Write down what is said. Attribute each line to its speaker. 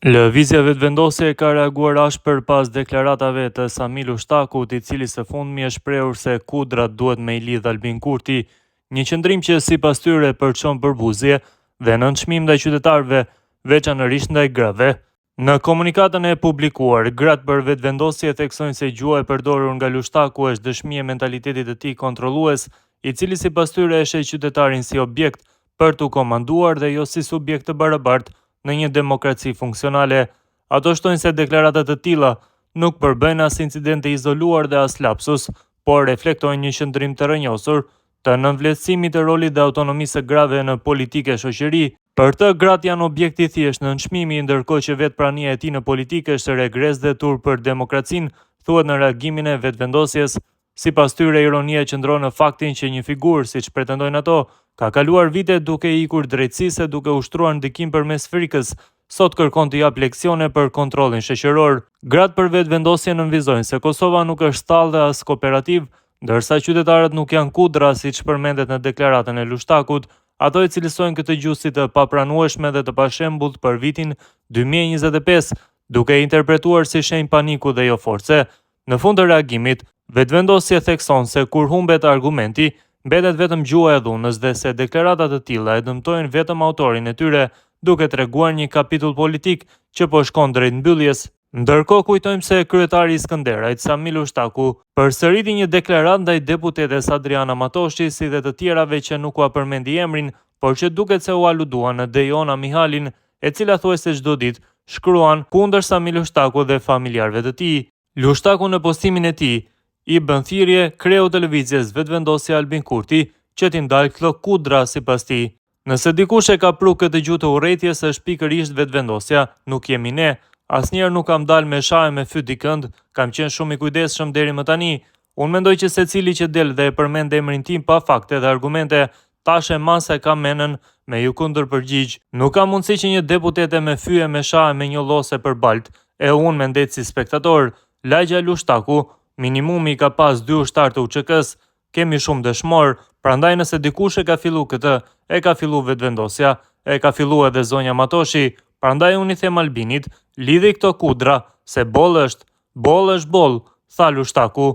Speaker 1: Lëvizja vetëvendosje ka reaguar ashpër pas deklaratave të Samil Ushtakut, i cili së fundmi e shprehur se kudrat duhet me i lidh Albin Kurti, një qëndrim që sipas tyre përçon përbuzje dhe nënçmim ndaj qytetarëve, veçanërisht ndaj grave. Në komunikatën e publikuar, gratë për vetëvendosje theksojnë se gjuha e përdorur nga Ushtaku është dëshmi e mentalitetit të tij kontrollues, i cili sipas tyre e sheh qytetarin si objekt për t'u komanduar dhe jo si subjekt të barabartë në një demokraci funksionale. Ato shtojnë se deklaratat të tilla nuk përbëjnë as incidente izoluar dhe as lapsus, por reflektojnë një qëndrim të rrënjosur të nënvlerësimit të rolit dhe autonomisë së grave në politikë e shoqëri. Për të, gratë janë objekti thjesht në nënçmimi, ndërkohë që vetë prania e tij në politikë është regres dhe turp për demokracinë, thuhet në reagimin e vetëvendosjes. Sipas tyre, ironia qëndron në faktin që një figurë, siç pretendojnë ato, ka kaluar vite duke ikur drejtësisë e duke ushtruar ndikim përmes frikës, sot kërkon të jap leksione për kontrollin shoqëror. Gratë për vetëvendosje nënvizojnë se Kosova nuk është stallë dhe as kooperativ, ndërsa qytetarët nuk janë kudra, siç përmendet në deklaratën e Ushtakut. Ato e cilësojnë këtë gjuhë si të papranueshme dhe të pashembullt për vitin 2025, duke interpretuar si shenjë paniku dhe jo force. Në fund të reagimit, vetëvendosja thekson se kur humbet argumenti, mbetet vetëm gjuha e dhunës dhe se deklaratat të tilla e dëmtojnë vetëm autorin e tyre, duke treguar një kapitull politik që po shkon drejt mbylljes. Ndërkohë kujtojmë se kryetari i Skënderajt, Samil Ushtaku, përsëriti një deklaratë ndaj deputetes Adriana Matoshi, si dhe të tjerave që nuk ua përmendi emrin, por që duket se u aluduan në Dejona Mihalin, e cila thuajse çdo ditë shkruan kundër Samil Ushtaku dhe familjarëve të tij. Ushtaku në postimin e tij i bën thirrje kreu të lëvizjes vetëvendosje Albin Kurti që t'i ndalë këto kudra sipas tij. Nëse dikush e ka pru këtë gjuhë të urrëties, është pikërisht vetëvendosja, nuk jemi ne. Asnjëherë nuk kam dalë me shah e me fyt dikënd, kam qenë shumë i kujdesshëm deri më tani. Unë mendoj që secili që del dhe e përmend emrin tim pa fakte dhe argumente, tash e masa ka menën me ju kundërpërgjigj. Nuk ka mundësi që një deputete me fyje me shah e me një llose për balt, e unë me ndet si spektator. Lagja Ushtaku, minimumi ka pas 2 ushtar të UÇK-s, kemi shumë dëshmor, prandaj nëse dikush e ka fillu këtë, e ka fillu vetëvendosja, e ka fillu edhe zonja Matoshi, prandaj unë i them Albinit, lidhi këto kudra, se boll është boll, tha Ushtaku.